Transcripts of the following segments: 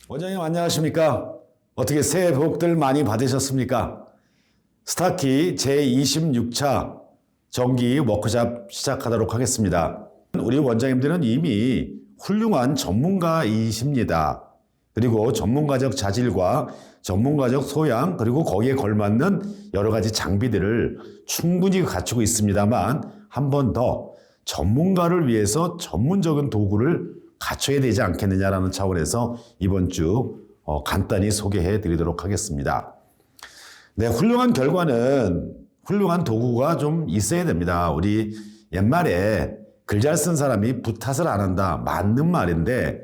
원장님 안녕하십니까? 어떻게 새해 복들 많이 받으셨습니까? 스타키 제26차 정기 워크숍 시작하도록 하겠습니다. 우리 원장님들은 이미 훌륭한 전문가이십니다. 그리고 전문가적 자질과 전문가적 소양 그리고 거기에 걸맞는 여러 가지 장비들을 충분히 갖추고 있습니다만 한 번 더 전문가를 위해서 전문적인 도구를 갖춰야 되지 않겠느냐라는 차원에서 이번 주 간단히 소개해 드리도록 하겠습니다. 네, 훌륭한 결과는 훌륭한 도구가 좀 있어야 됩니다. 우리 옛말에 글 잘 쓴 사람이 붓 탓을 안 한다. 맞는 말인데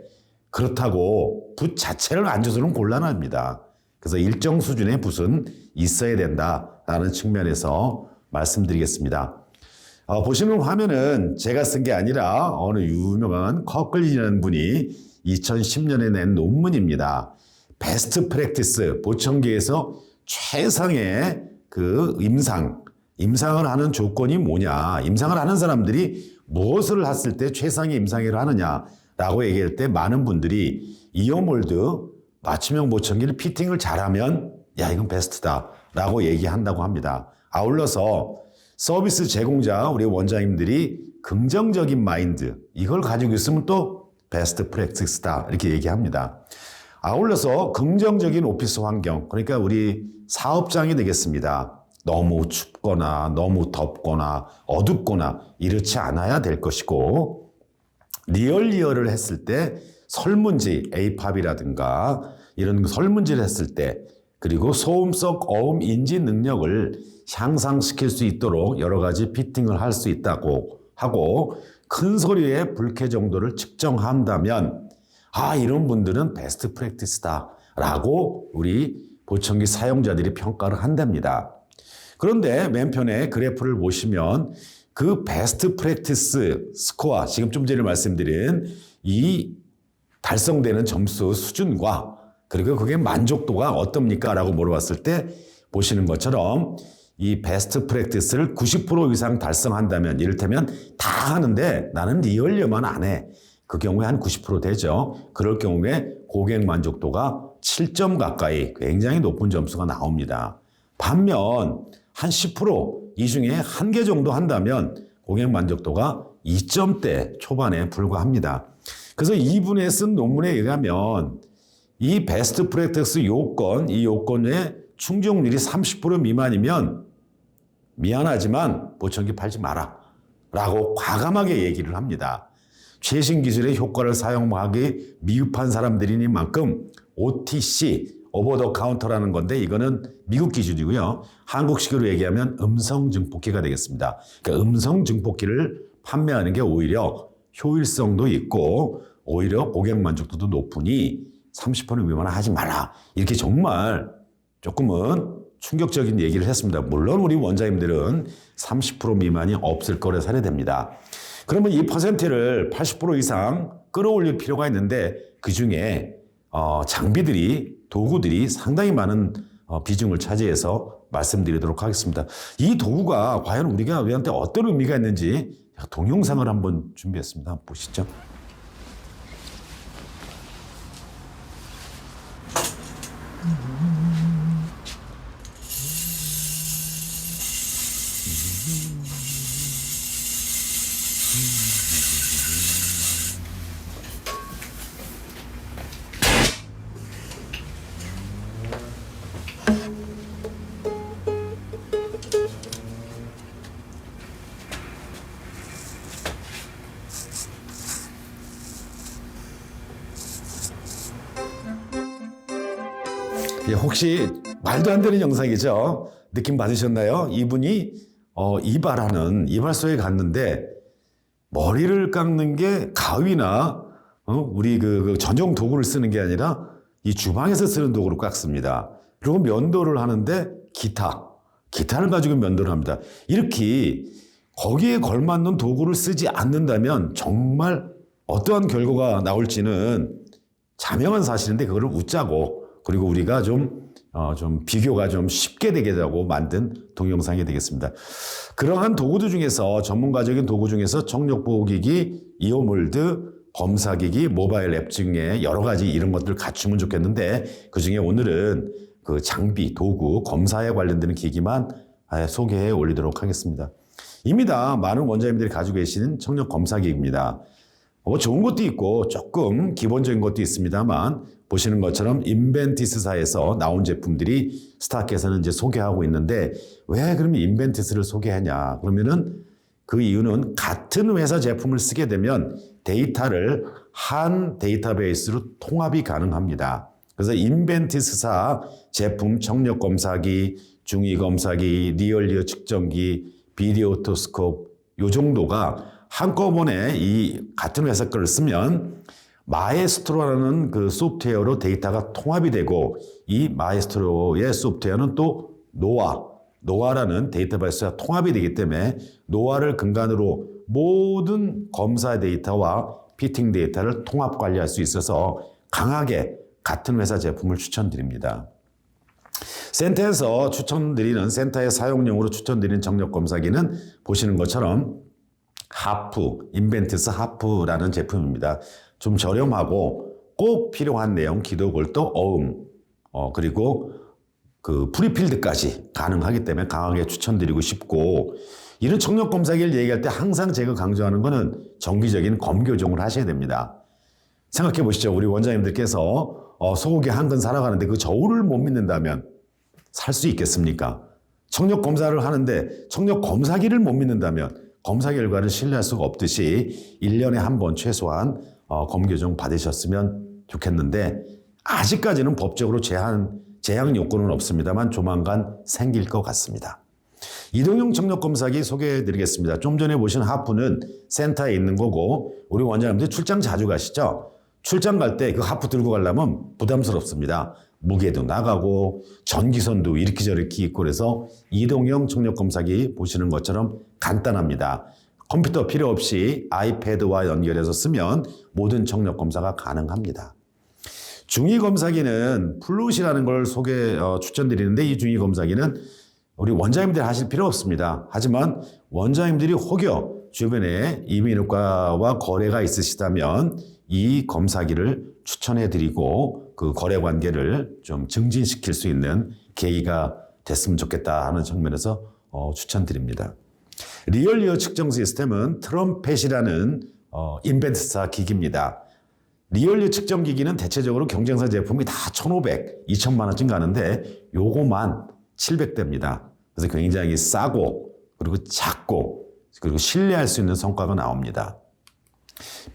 그렇다고 붓 자체를 안 줘서는 곤란합니다. 그래서 일정 수준의 붓은 있어야 된다라는 측면에서 말씀드리겠습니다. 보시는 화면은 제가 쓴 게 아니라 어느 유명한 커클린이라는 분이 2010년에 낸 논문입니다. 베스트 프랙티스, 보청기에서 최상의 그 임상을 하는 조건이 뭐냐, 임상을 하는 사람들이 무엇을 했을 때 최상의 임상을 하느냐라고 얘기할 때 많은 분들이 이어몰드 맞춤형 보청기를 피팅을 잘하면 야 이건 베스트다라고 얘기한다고 합니다. 아울러서 서비스 제공자 우리 원장님들이 긍정적인 마인드 이걸 가지고 있으면 또 베스트 프랙티스다 이렇게 얘기합니다. 아울러서 긍정적인 오피스 환경 그러니까 우리 사업장이 되겠습니다. 너무 춥거나 너무 덥거나 어둡거나 이렇지 않아야 될 것이고 리얼을 했을 때 설문지 APAP이라든가 이런 설문지를 했을 때 그리고 소음 속 어음 인지 능력을 향상시킬 수 있도록 여러 가지 피팅을 할 수 있다고 하고 큰 소리의 불쾌 정도를 측정한다면 이런 분들은 베스트 프랙티스다라고 우리 보청기 사용자들이 평가를 한답니다. 그런데 맨편에 그래프를 보시면 그 베스트 프랙티스 스코어 지금 좀 전에 말씀드린 이 달성되는 점수 수준과 그리고 그게 만족도가 어떻습니까? 라고 물어봤을 때 보시는 것처럼 이 베스트 프랙티스를 90% 이상 달성한다면 이를테면 다 하는데 나는 리얼리어만 안 해. 그 경우에 한 90% 되죠. 그럴 경우에 고객 만족도가 7점 가까이 굉장히 높은 점수가 나옵니다. 반면 한 10%이 중에 한 개 정도 한다면 고객 만족도가 2점대 초반에 불과합니다. 그래서 이분의 쓴 논문에 의하면 이 베스트 프랙티스 요건, 이 요건의 충족률이 30% 미만이면 미안하지만 보청기 팔지 마라 라고 과감하게 얘기를 합니다. 최신 기술의 효과를 사용하기 미흡한 사람들이니만큼 OTC, 오버 더 카운터라는 건데 이거는 미국 기준이고요. 한국식으로 얘기하면 음성 증폭기가 되겠습니다. 그러니까 음성 증폭기를 판매하는 게 오히려 효율성도 있고 오히려 고객 만족도도 높으니 30% 미만은 하지 마라. 이렇게 정말 조금은 충격적인 얘기를 했습니다. 물론 우리 원장님들은 30% 미만이 없을 거라 사례됩니다. 그러면 이 퍼센트를 80% 이상 끌어올릴 필요가 있는데 그중에 장비들이 도구들이 상당히 많은 비중을 차지해서 말씀드리도록 하겠습니다. 이 도구가 과연 우리한테 어떤 의미가 있는지 동영상을 한번 준비했습니다. 한번 보시죠. 혹시 말도 안 되는 영상이죠? 느낌 받으셨나요? 이분이 이발소에 갔는데 머리를 깎는 게 가위나 우리 그 전용 도구를 쓰는 게 아니라 이 주방에서 쓰는 도구로 깎습니다. 그리고 면도를 하는데 기타를 가지고 면도를 합니다. 이렇게 거기에 걸맞는 도구를 쓰지 않는다면 정말 어떠한 결과가 나올지는 자명한 사실인데 그거를 웃자고 그리고 우리가 좀 비교가 좀 쉽게 되게 하고 만든 동영상이 되겠습니다. 그러한 도구들 중에서 전문가적인 도구 중에서 청력보호기기, 이어몰드, 검사기기, 모바일 앱 중에 여러 가지 이런 것들을 갖추면 좋겠는데 그중에 오늘은 그 장비, 도구, 검사에 관련되는 기기만 소개해 올리도록 하겠습니다. 이미 다 많은 원장님들이 가지고 계시는 청력 검사기기입니다. 좋은 것도 있고 조금 기본적인 것도 있습니다만 보시는 것처럼 인벤티스사에서 나온 제품들이 스타키에서는 이제 소개하고 있는데 왜 그러면 인벤티스를 소개하냐? 그러면은 그 이유는 같은 회사 제품을 쓰게 되면 데이터를 한 데이터베이스로 통합이 가능합니다. 그래서 인벤티스사 제품 청력 검사기, 중위 검사기, 리얼리어 측정기, 비디오 오토스코프 요 정도가 한꺼번에 이 같은 회사 거를 쓰면 마에스트로라는 그 소프트웨어로 데이터가 통합이 되고 이 마에스트로의 소프트웨어는 또 노아라는 데이터베이스가 통합이 되기 때문에 노아를 근간으로 모든 검사 데이터와 피팅 데이터를 통합 관리할 수 있어서 강하게 같은 회사 제품을 추천드립니다. 센터에서 추천드리는 센터의 사용용으로 추천드리는 청력 검사기는 보시는 것처럼 인벤티스 하프라는 제품입니다. 좀 저렴하고 꼭 필요한 내용, 기도골도, 그리고 그 프리필드까지 가능하기 때문에 강하게 추천드리고 싶고 이런 청력 검사기를 얘기할 때 항상 제가 강조하는 거는 정기적인 검 교정을 하셔야 됩니다. 생각해 보시죠. 우리 원장님들께서 소고기 한 근 사러 가는데 그 저울을 못 믿는다면 살 수 있겠습니까? 청력 검사를 하는데 청력 검사기를 못 믿는다면 검사 결과를 신뢰할 수가 없듯이 1년에 한 번 최소한 검 교정 받으셨으면 좋겠는데 아직까지는 법적으로 제한 요건은 없습니다만 조만간 생길 것 같습니다. 이동형 청력 검사기 소개해 드리겠습니다. 좀 전에 보신 하프는 센터에 있는 거고 우리 원장님들 출장 자주 가시죠? 출장 갈 때 그 하프 들고 가려면 부담스럽습니다. 무게도 나가고 전기선도 이렇게 저렇게 있고 그래서 이동형 청력 검사기 보시는 것처럼 간단합니다. 컴퓨터 필요 없이 아이패드와 연결해서 쓰면 모든 청력 검사가 가능합니다. 중위 검사기는 플룻이라는 걸 추천드리는데 이 중위 검사기는 우리 원장님들이 하실 필요 없습니다. 하지만 원장님들이 혹여 주변에 이비인후과와 거래가 있으시다면 이 검사기를 추천해드리고 그 거래 관계를 좀 증진시킬 수 있는 계기가 됐으면 좋겠다 하는 측면에서 추천드립니다. 리얼리어 측정 시스템은 트럼펫이라는 인벤티스사 기기입니다. 리얼리어 측정 기기는 대체적으로 경쟁사 제품이 다 1,500, 2,000만 원쯤 가는데 요거만 700대입니다. 그래서 굉장히 싸고 그리고 작고 그리고 신뢰할 수 있는 성과가 나옵니다.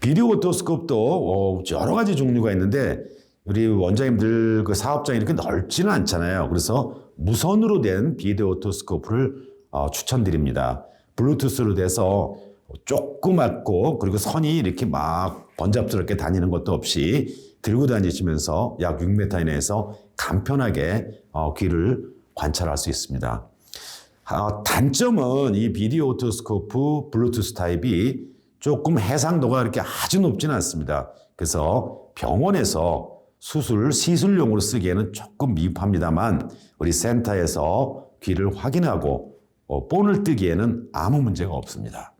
비디오 오토스코프도 여러 가지 종류가 있는데 우리 원장님들 그 사업장이 이렇게 넓지는 않잖아요. 그래서 무선으로 된 비디오 오토스코프를 추천드립니다. 블루투스로 돼서 조그맣고 그리고 선이 이렇게 막 번잡스럽게 다니는 것도 없이 들고 다니시면서 약 6m 이내에서 간편하게 귀를 관찰할 수 있습니다. 단점은 이 비디오 오토스코프 블루투스 타입이 조금 해상도가 그렇게 아주 높지는 않습니다. 그래서 병원에서 시술용으로 쓰기에는 조금 미흡합니다만 우리 센터에서 귀를 확인하고 본을 뜨기에는 아무 문제가 없습니다.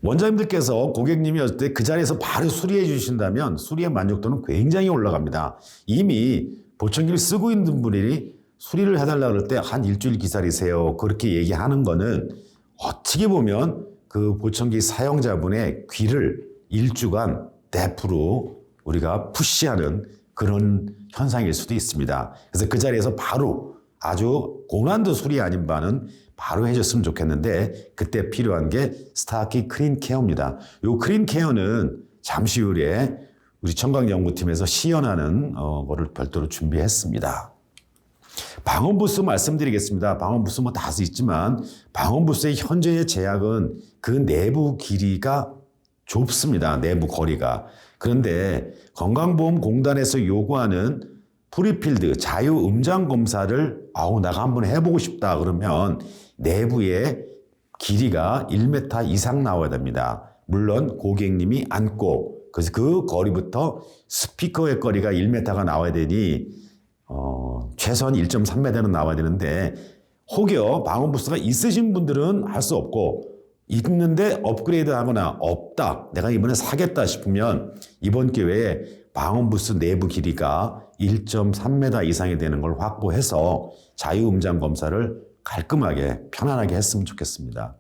원장님들께서 고객님이 왔을 때 그 자리에서 바로 수리해 주신다면 수리의 만족도는 굉장히 올라갑니다. 이미 보청기를 쓰고 있는 분이 수리를 해달라고 그럴 때 한 일주일 기다리세요. 그렇게 얘기하는 거는 어떻게 보면 그 보청기 사용자분의 귀를 일주간 냅으로 우리가 푸시하는 그런 현상일 수도 있습니다. 그래서 그 자리에서 바로 아주 고난도 수리 아닌 바는 바로 해줬으면 좋겠는데 그때 필요한 게 스타키 크린 케어입니다. 이 크린 케어는 잠시 후에 우리 청강연구팀에서 시연하는 거를 별도로 준비했습니다. 방음부스 말씀드리겠습니다. 방음부스 뭐 다 있지만 방음부스의 현재의 제약은 그 내부 길이가 좁습니다. 내부 거리가. 그런데 건강보험공단에서 요구하는 프리필드 자유음장 검사를 내가 한번 해보고 싶다 그러면 내부의 길이가 1m 이상 나와야 됩니다. 물론 고객님이 앉고 그래서 그 거리부터 스피커의 거리가 1m가 나와야 되니 최소한 1.3m는 나와야 되는데 혹여 방음부스가 있으신 분들은 할 수 없고 있는데 업그레이드 하거나 없다, 내가 이번에 사겠다 싶으면 이번 기회에 방음부스 내부 길이가 1.3m 이상이 되는 걸 확보해서 자유음장 검사를 깔끔하게 편안하게 했으면 좋겠습니다.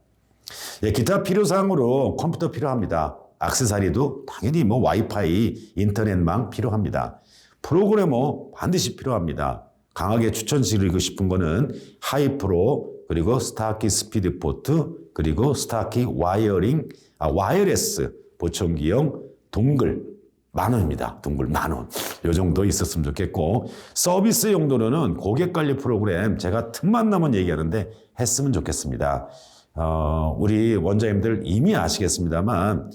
예, 기타 필요사항으로 컴퓨터 필요합니다. 액세서리도 당연히 와이파이, 인터넷망 필요합니다. 프로그래머 반드시 필요합니다. 강하게 추천드리고 싶은 거는 하이프로, 그리고 스타키 스피드 포트, 그리고 스타키 와이어레스 보청기용 동글 10,000원입니다. 동글 10,000원. 요 정도 있었으면 좋겠고, 서비스 용도로는 고객관리 프로그램 제가 틈만 나면 얘기하는데 했으면 좋겠습니다. 우리 원장님들 이미 아시겠습니다만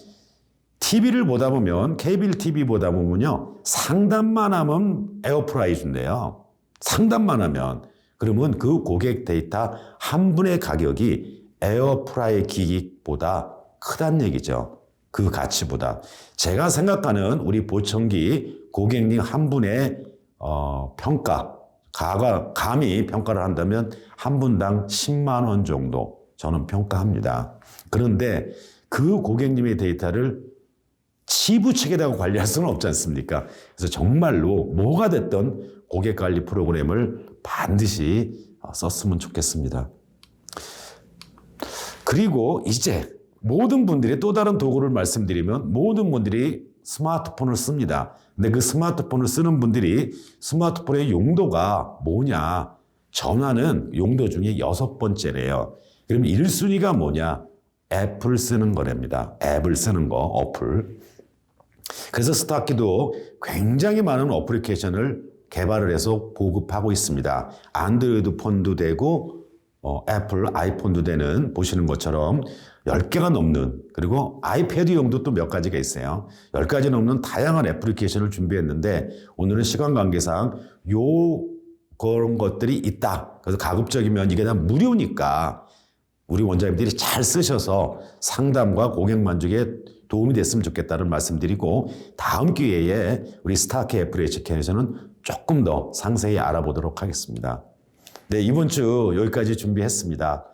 TV를 보다 보면, 케이블 TV 보다 보면요, 상담만 하면 에어프라이 준대요. 상담만 하면. 그러면 그 고객 데이터 한 분의 가격이 에어프라이 기기보다 크다는 얘기죠. 그 가치보다. 제가 생각하는 우리 보청기 고객님 한 분의 평가, 감히 평가를 한다면 한 분당 10만 원 정도 저는 평가합니다. 그런데 그 고객님의 데이터를 치부 측에다가 관리할 수는 없지 않습니까? 그래서 정말로 뭐가 됐던 고객관리 프로그램을 반드시 썼으면 좋겠습니다. 그리고 이제 모든 분들이 또 다른 도구를 말씀드리면, 모든 분들이 스마트폰을 씁니다. 근데 그 스마트폰을 쓰는 분들이 스마트폰의 용도가 뭐냐? 전화는 용도 중에 6번째래요. 그럼 1순위가 뭐냐? 앱을 쓰는 거랍니다. 앱을 쓰는 거, 어플. 그래서 스타키도 굉장히 많은 어플리케이션을 개발을 해서 보급하고 있습니다. 안드로이드 폰도 되고 애플 아이폰도 되는, 보시는 것처럼 10개가 넘는, 그리고 아이패드용도 또 몇 가지가 있어요. 10가지 넘는 다양한 애플리케이션을 준비했는데 오늘은 시간 관계상 그런 것들이 있다. 그래서 가급적이면 이게 다 무료니까 우리 원장님들이 잘 쓰셔서 상담과 고객 만족에 도움이 됐으면 좋겠다는 말씀드리고, 다음 기회에 우리 스타키 FHK에서는 조금 더 상세히 알아보도록 하겠습니다. 네, 이번 주 여기까지 준비했습니다.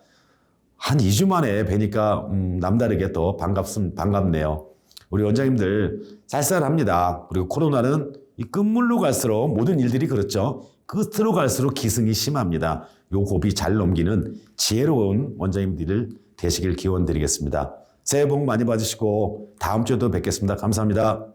한 2주 만에 뵈니까 남다르게 또 반갑네요. 우리 원장님들 쌀쌀합니다. 그리고 코로나는 이 끝물로 갈수록 모든 일들이 그렇죠. 끝으로 갈수록 기승이 심합니다. 요 고비 잘 넘기는 지혜로운 원장님들을 되시길 기원드리겠습니다. 새해 복 많이 받으시고 다음 주에도 뵙겠습니다. 감사합니다.